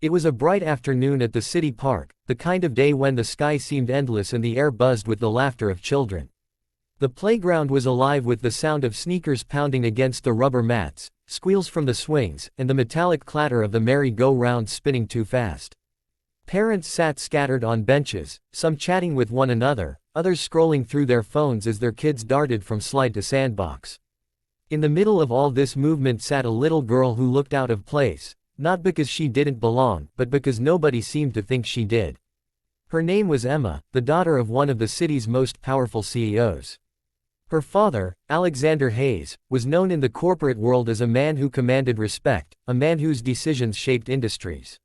It was a bright afternoon at the city park, the kind of day when the sky seemed endless and the air buzzed with the laughter of children. The playground was alive with the sound of sneakers pounding against the rubber mats, squeals from the swings, and the metallic clatter of the merry-go-round spinning too fast. Parents sat scattered on benches, some chatting with one another, others scrolling through their phones as their kids darted from slide to sandbox. In the middle of all this movement sat a little girl who looked out of place, not because she didn't belong, but because nobody seemed to think she did. Her name was Emma, the daughter of one of the city's most powerful CEOs. Her father, Alexander Hayes, was known in the corporate world as a man who commanded respect, a man whose decisions shaped industries.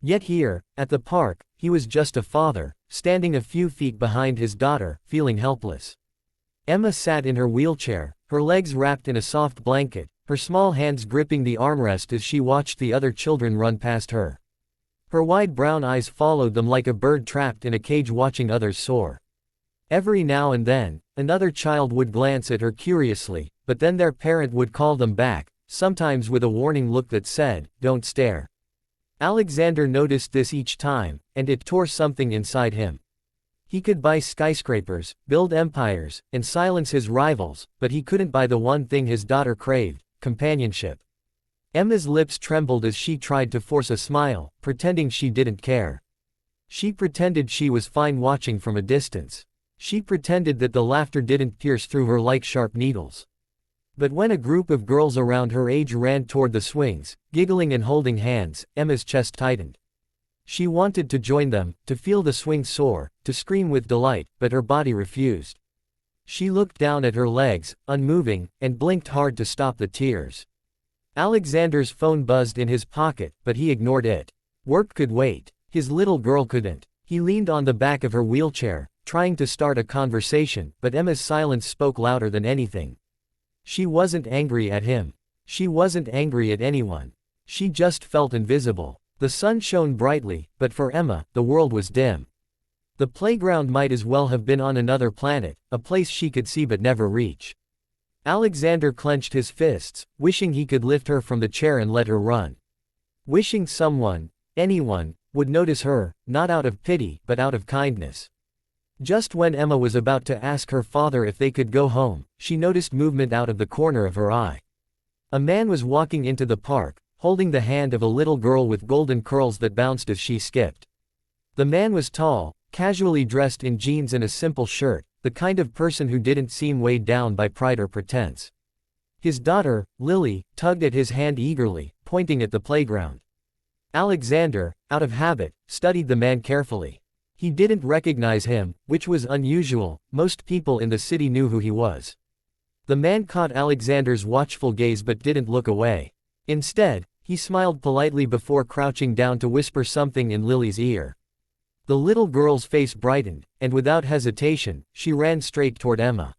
Yet here, at the park, he was just a father, standing a few feet behind his daughter, feeling helpless. Emma sat in her wheelchair, her legs wrapped in a soft blanket, her small hands gripping the armrest as she watched the other children run past her. Her wide brown eyes followed them like a bird trapped in a cage watching others soar. Every now and then, another child would glance at her curiously, but then their parent would call them back, sometimes with a warning look that said, "Don't stare." Alexander noticed this each time, and it tore something inside him. He could buy skyscrapers, build empires, and silence his rivals, but he couldn't buy the one thing his daughter craved: companionship. Emma's lips trembled as she tried to force a smile, pretending she didn't care. She pretended she was fine watching from a distance. She pretended that the laughter didn't pierce through her like sharp needles. But when a group of girls around her age ran toward the swings, giggling and holding hands, Emma's chest tightened. She wanted to join them, to feel the swing soar, to scream with delight, but her body refused. She looked down at her legs, unmoving, and blinked hard to stop the tears. Alexander's phone buzzed in his pocket, but he ignored it. Work could wait. His little girl couldn't. He leaned on the back of her wheelchair, trying to start a conversation, but Emma's silence spoke louder than anything. She wasn't angry at him. She wasn't angry at anyone. She just felt invisible. The sun shone brightly, but for Emma, the world was dim. The playground might as well have been on another planet, a place she could see but never reach. Alexander clenched his fists, wishing he could lift her from the chair and let her run. Wishing someone, anyone, would notice her, not out of pity, but out of kindness. Just when Emma was about to ask her father if they could go home, she noticed movement out of the corner of her eye. A man was walking into the park, holding the hand of a little girl with golden curls that bounced as she skipped. The man was tall, casually dressed in jeans and a simple shirt, the kind of person who didn't seem weighed down by pride or pretense. His daughter, Lily, tugged at his hand eagerly, pointing at the playground. Alexander, out of habit, studied the man carefully. He didn't recognize him, which was unusual. Most people in the city knew who he was. The man caught Alexander's watchful gaze but didn't look away. Instead, he smiled politely before crouching down to whisper something in Lily's ear. The little girl's face brightened, and without hesitation, she ran straight toward Emma.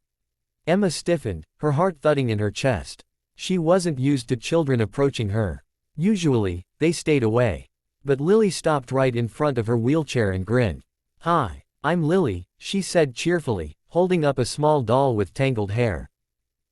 Emma stiffened, her heart thudding in her chest. She wasn't used to children approaching her. Usually, they stayed away. But Lily stopped right in front of her wheelchair and grinned. "Hi, I'm Lily," she said cheerfully, holding up a small doll with tangled hair.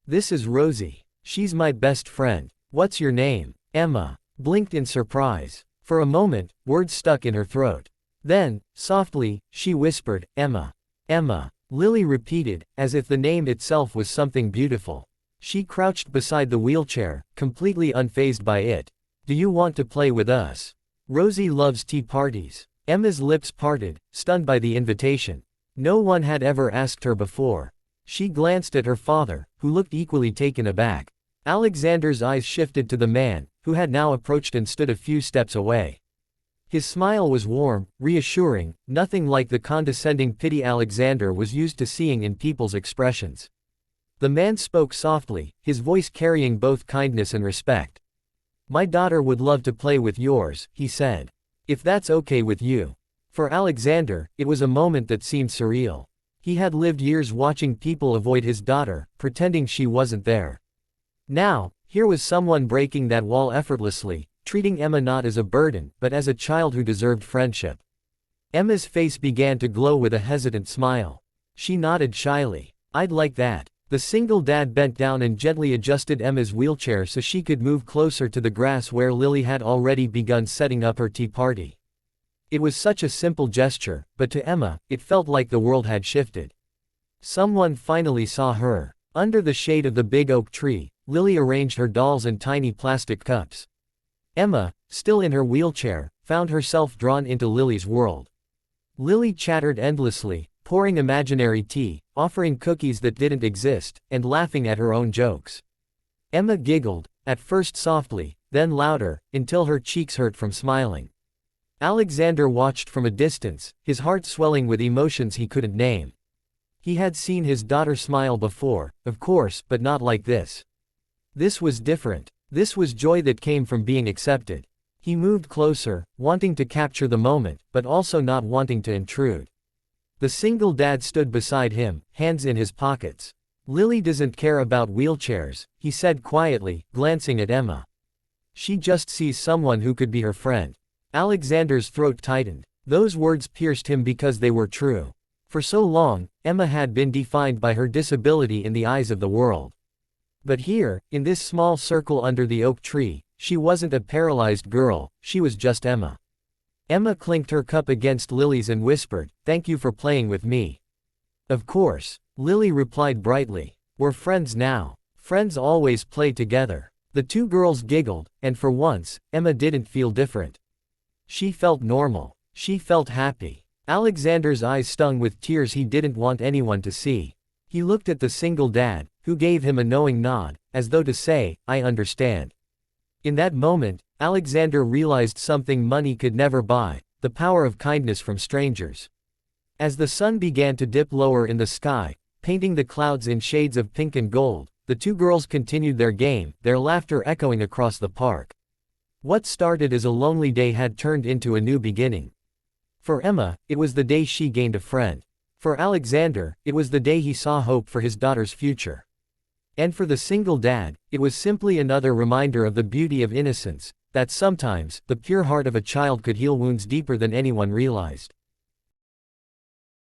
"This is Rosie. She's my best friend. What's your name?" Emma blinked in surprise. For a moment, words stuck in her throat. Then, softly, she whispered, "Emma." "Emma," Lily repeated, as if the name itself was something beautiful. She crouched beside the wheelchair, completely unfazed by it. "Do you want to play with us? Rosie loves tea parties." Emma's lips parted, stunned by the invitation. No one had ever asked her before. She glanced at her father, who looked equally taken aback. Alexander's eyes shifted to the man, who had now approached and stood a few steps away. His smile was warm, reassuring, nothing like the condescending pity Alexander was used to seeing in people's expressions. The man spoke softly, his voice carrying both kindness and respect. "My daughter would love to play with yours," he said. "If that's okay with you." For Alexander, it was a moment that seemed surreal. He had lived years watching people avoid his daughter, pretending she wasn't there. Now, here was someone breaking that wall effortlessly, treating Emma not as a burden, but as a child who deserved friendship. Emma's face began to glow with a hesitant smile. She nodded shyly. "I'd like that." The single dad bent down and gently adjusted Emma's wheelchair so she could move closer to the grass where Lily had already begun setting up her tea party. It was such a simple gesture, but to Emma, it felt like the world had shifted. Someone finally saw her. Under the shade of the big oak tree, Lily arranged her dolls and tiny plastic cups. Emma, still in her wheelchair, found herself drawn into Lily's world. Lily chattered endlessly, pouring imaginary tea, offering cookies that didn't exist, and laughing at her own jokes. Emma giggled, at first softly, then louder, until her cheeks hurt from smiling. Alexander watched from a distance, his heart swelling with emotions he couldn't name. He had seen his daughter smile before, of course, but not like this. This was different. This was joy that came from being accepted. He moved closer, wanting to capture the moment, but also not wanting to intrude. The single dad stood beside him, hands in his pockets. Lily doesn't care about wheelchairs, he said quietly, glancing at Emma. She just sees someone who could be her friend. Alexander's throat tightened. Those words pierced him because they were true. For so long, Emma had been defined by her disability in the eyes of the world. But here, in this small circle under the oak tree, she wasn't a paralyzed girl, she was just Emma. Emma clinked her cup against Lily's and whispered, "Thank you for playing with me." "Of course," Lily replied brightly. "We're friends now. Friends always play together." The two girls giggled, and for once, Emma didn't feel different. She felt normal. She felt happy. Alexander's eyes stung with tears he didn't want anyone to see. He looked at the single dad, who gave him a knowing nod, as though to say, "I understand." In that moment, Alexander realized something money could never buy, the power of kindness from strangers. As the sun began to dip lower in the sky, painting the clouds in shades of pink and gold, the two girls continued their game, their laughter echoing across the park. What started as a lonely day had turned into a new beginning. For Emma, it was the day she gained a friend. For Alexander, it was the day he saw hope for his daughter's future. And for the single dad, it was simply another reminder of the beauty of innocence, that sometimes, the pure heart of a child could heal wounds deeper than anyone realized.